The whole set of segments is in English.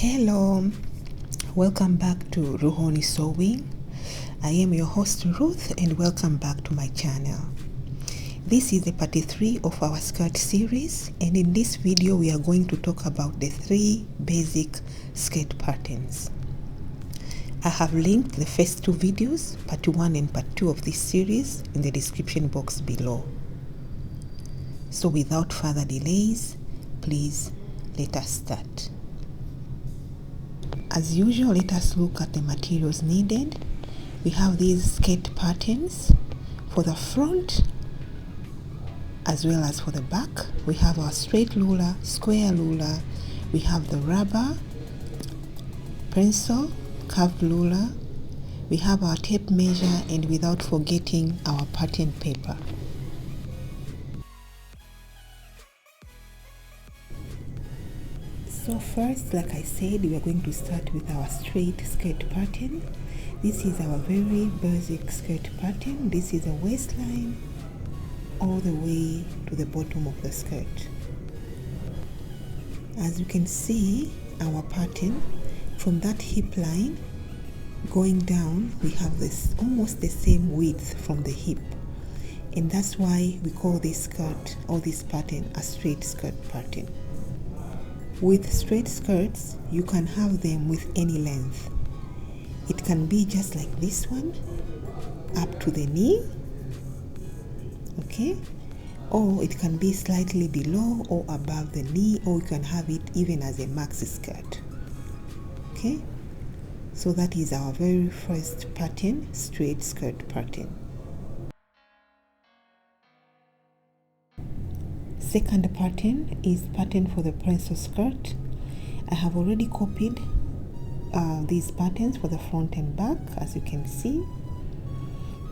Hello, welcome back to Ruhoni Sewing. I am your host Ruth and welcome back to my channel. This is the part 3 of our skirt series, and in this video we are going to talk about the 3 basic skirt patterns. I have linked the first 2 videos, part 1 and part 2 of this series, in the description box below. So without further delays, please let us start. As usual, let us look at the materials needed. We have these skirt patterns for the front as well as for the back. We have our straight ruler, square ruler, we have the rubber, pencil, curved ruler, we have our tape measure, and without forgetting our pattern paper. So first, like I said, we are going to start with our straight skirt pattern. This is our very basic skirt pattern. This is a waistline all the way to the bottom of the skirt. As you can see, our pattern from that hip line going down, we have this almost the same width from the hip, and that's why we call this skirt or this pattern a straight skirt pattern. With straight skirts, you can have them with any length. It can be just like this one, up to the knee, okay? Or it can be slightly below or above the knee, or you can have it even as a maxi skirt, okay? So that is our very first pattern, straight skirt pattern. Second pattern is pattern for the pencil skirt. I have already copied these patterns for the front and back, as you can see.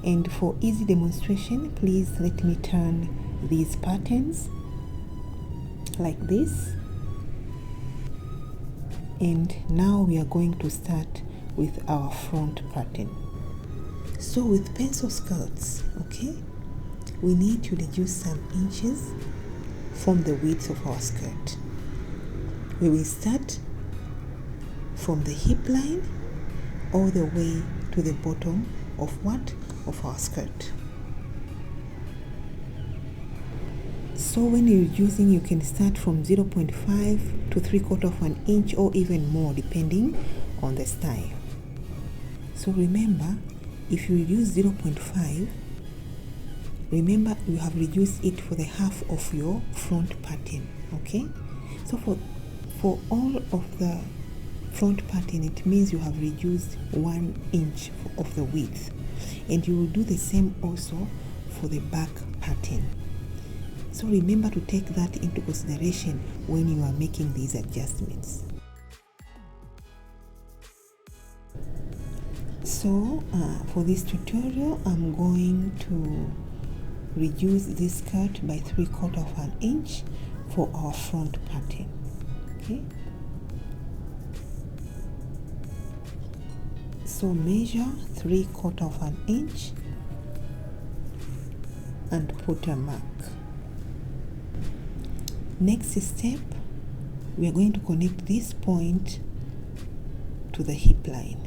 And for easy demonstration, please let me turn these patterns like this. And now we are going to start with our front pattern. So with pencil skirts, okay, we need to reduce some inches from the width of our skirt. We will start from the hip line all the way to the bottom of what? Of our skirt. So when you're reducing, you can start from 0.5 to 3/4 of an inch or even more depending on the style. So remember, if you reduce 0.5, remember you have reduced it for the half of your front pattern, okay? So for all of the front pattern, it means you have reduced 1 inch of the width, and you will do the same also for the back pattern. So remember to take that into consideration when you are making these adjustments. So for this tutorial, I'm going to reduce this skirt by 3/4 of an inch for our front pattern, okay? So measure 3/4 of an inch and put a mark. Next step, we are going to connect this point to the hip line,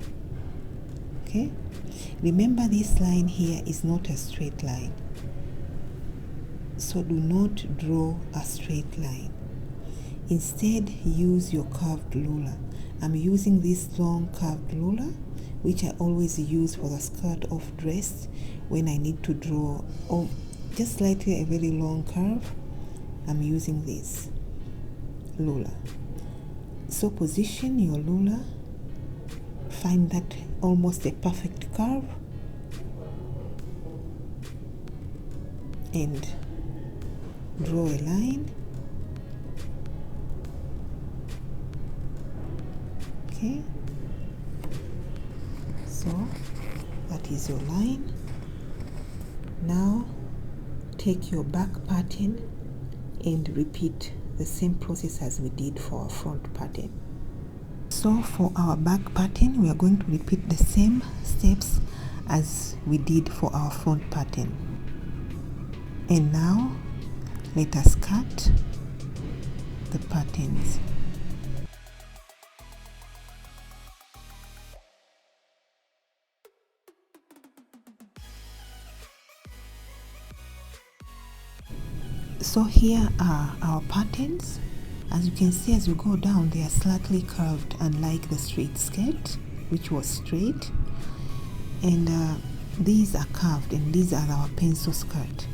okay? Remember, this line here is not a straight line. So do not draw a straight line. Instead, use your curved ruler. I'm using this long curved ruler, which I always use for the skirt of dress when I need to draw just slightly a very long curve. I'm using this ruler. So position your ruler, find that almost a perfect curve, and draw a line, okay? So that is your line. Now take your back pattern and repeat the same process as we did for our front pattern. So for our back pattern, we are going to repeat the same steps as we did for our front pattern. And now let us cut the patterns. So here are our patterns. As you can see, as you go down, they are slightly curved, unlike the straight skirt, which was straight. And these are curved, and these are our pencil skirt.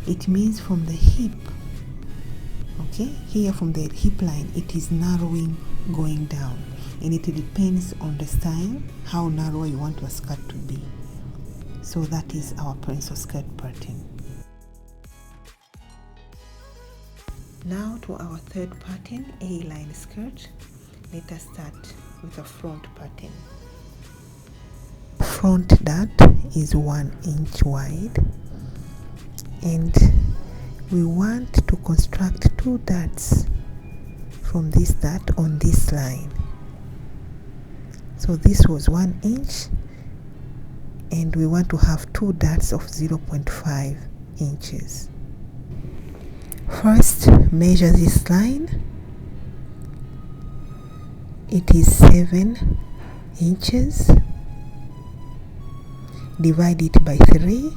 It means from the hip, okay, here from the hip line, it is narrowing going down, and it depends on the style, how narrow you want your skirt to be. So that is our pencil skirt pattern. Now to our third pattern, A-line skirt. Let us start with a front pattern. Front dart is 1 inch wide, and we want to construct 2 darts from this dart on this line. So this was 1 inch, and we want to have 2 darts of 0.5 inches. First, measure this line. It is 7 inches. Divide it by 3.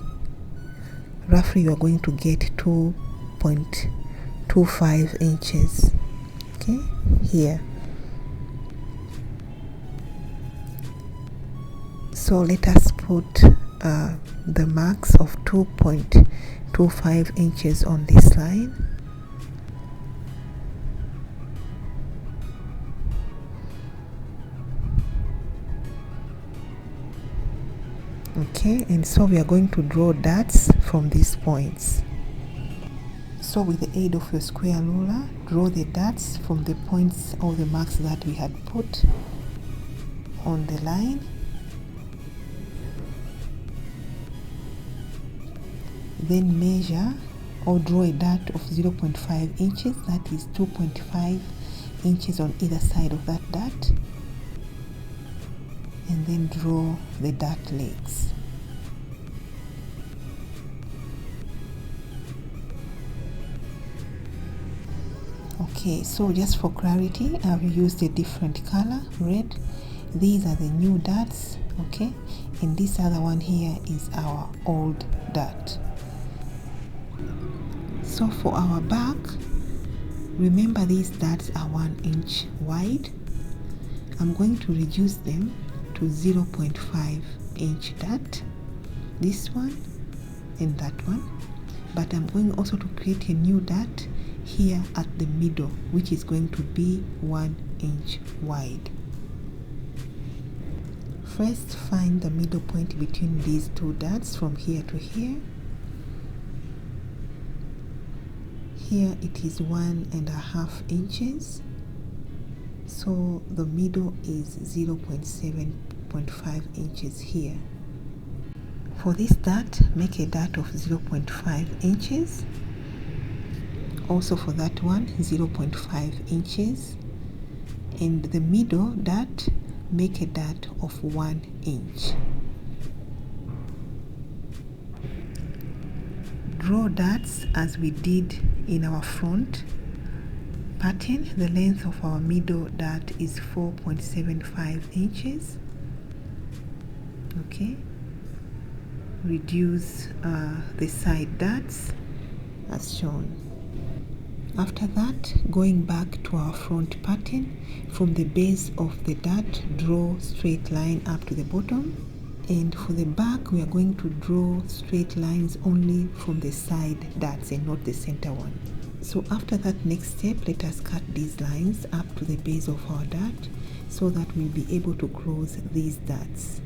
Roughly you are going to get 2.25 inches. Okay, here. So let us put the marks of 2.25 inches on this line. Okay, and so we are going to draw darts from these points. So with the aid of your square ruler, draw the darts from the points or the marks that we had put on the line. Then measure or draw a dart of 0.5 inches, that is 2.5 inches on either side of that dart, and then draw the dart legs. Okay, so just for clarity, I've used a different color, red. These are the new darts, okay, and this other one here is our old dart. So for our back, remember these darts are 1 inch wide. I'm going to reduce them to 0.5 inch dart, this one and that one, but I'm going also to create a new dart here at the middle, which is going to be 1 inch wide. First, find the middle point between these 2 darts from here to here. Here it is 1.5 inches, so the middle is 0.7.5 inches here. For this dart, make a dart of 0.5 inches. Also for that one, 0.5 inches. And the middle dart, make a dart of 1 inch. Draw darts as we did in our front pattern. The length of our middle dart is 4.75 inches. Okay, reduce the side darts as shown. After that, going back to our front pattern, from the base of the dart, draw straight line up to the bottom. And for the back, we are going to draw straight lines only from the side darts and not the center one. So after that next step, let us cut these lines up to the base of our dart so that we'll be able to close these darts.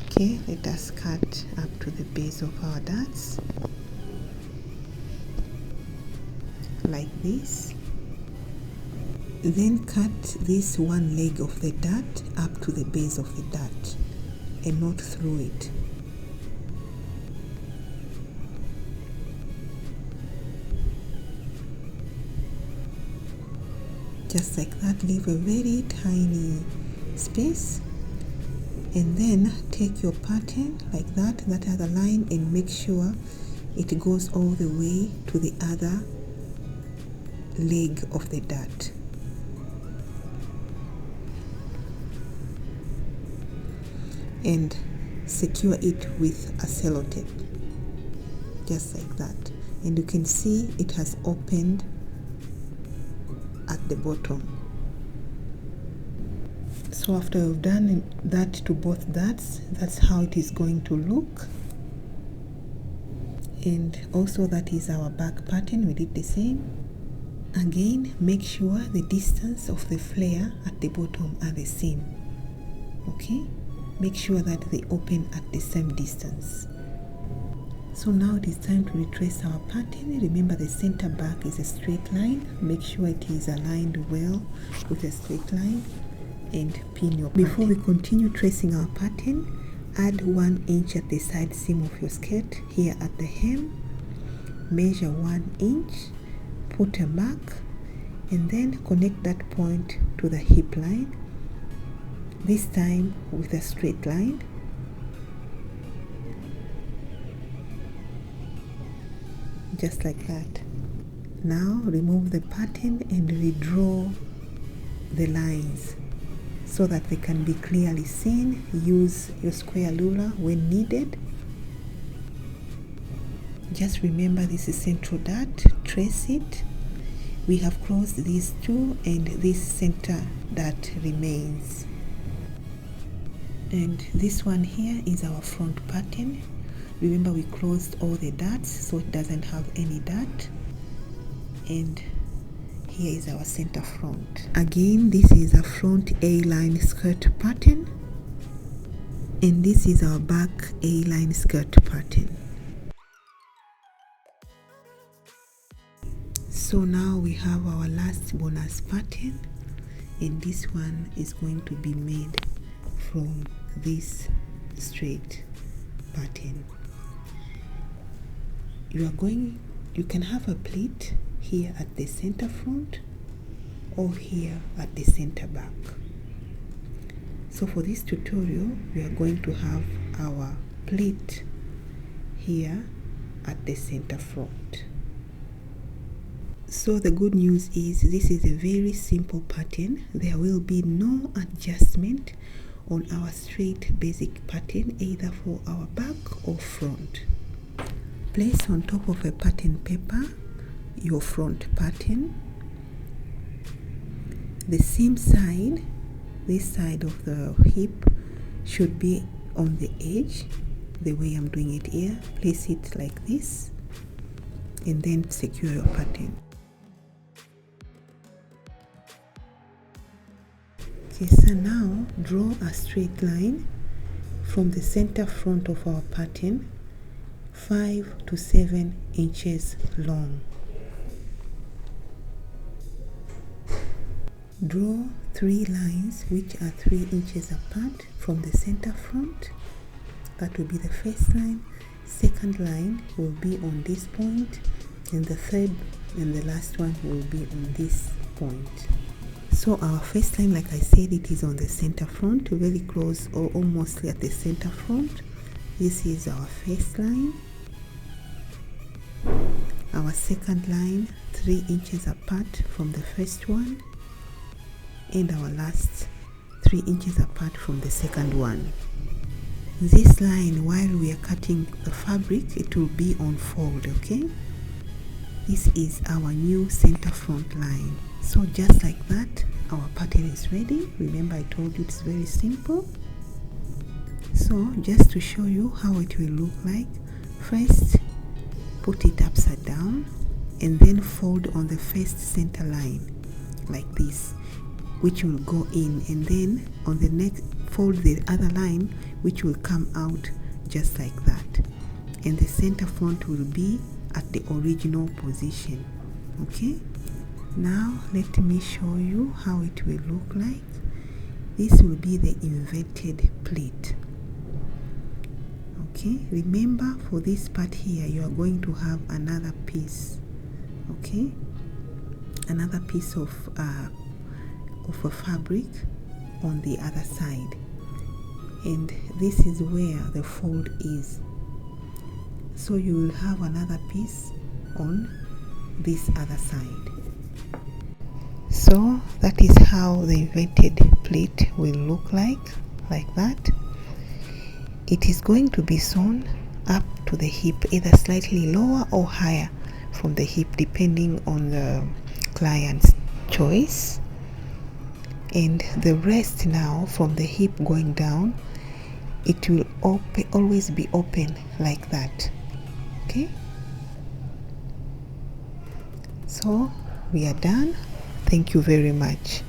Okay, let us cut up to the base of our darts like this. Then cut this one leg of the dart up to the base of the dart and not through it. Just like that, leave a very tiny space, and then take your pattern like that other line, and make sure it goes all the way to the other leg of the dart. And secure it with a sellotape. just like that, and you can see it has opened at the bottom. So after you've done that to both darts, that's how it is going to look. And also that is our back pattern. We did the same. Again, make sure the distance of the flare at the bottom are the same. Okay, make sure that they open at the same distance. So now it is time to retrace our pattern. Remember, the center back is a straight line. Make sure it is aligned well with a straight line, and pin your pattern. Before we continue tracing our pattern, add 1 inch at the side seam of your skirt here at the hem. Measure 1 inch, put a mark, and then connect that point to the hip line, this time with a straight line. Just like that. Now remove the pattern and redraw the lines so that they can be clearly seen. Use your square ruler when needed. Just remember, this is central dart. Trace it. We have closed these two, and this center dart remains. And this one here is our front pattern. Remember, we closed all the darts, so it doesn't have any dart. And here is our center front. Again, this is a front A-line skirt pattern, and this is our back A-line skirt pattern. So now we have our last bonus pattern, and this one is going to be made from this straight pattern. You can have a pleat here at the center front or here at the center back. So for this tutorial, we are going to have our pleat here at the center front. So the good news is this is a very simple pattern. There will be no adjustment on our straight basic pattern, either for our back or front. Place on top of a pattern paper your front pattern. The seam side, this side of the hip, should be on the edge, the way I'm doing it here. Place it like this, and then secure your pattern. Okay, so now draw a straight line from the center front of our pattern, 5 to 7 inches long. Draw 3 lines which are 3 inches apart from the center front. That will be the first line. Second line will be on this point, and the third and the last one will be on this point. So our first line, like I said, it is on the center front, very close or almost at the center front. This is our first line. Our second line, 3 inches apart from the first one, and our last 3 inches apart from the second one. This line, while we are cutting the fabric, it will be on fold, okay? This is our new center front line. So just like that, our pattern is ready. Remember, I told you it's very simple. So just to show you how it will look like, first put it upside down and then fold on the first center line like this, which will go in, and then on the next fold the other line which will come out just like that, and the center front will be at the original position. Okay, now let me show you how it will look like. This will be the inverted pleat. Okay, remember, for this part here you are going to have another piece, okay, another piece of a fabric on the other side, and this is where the fold is. So you will have another piece on this other side. So that is how the inverted pleat will look like that. It is going to be sewn up to the hip, either slightly lower or higher from the hip, depending on the client's choice. And the rest now from the hip going down, it will always be open like that. Okay, so we are done. Thank you very much.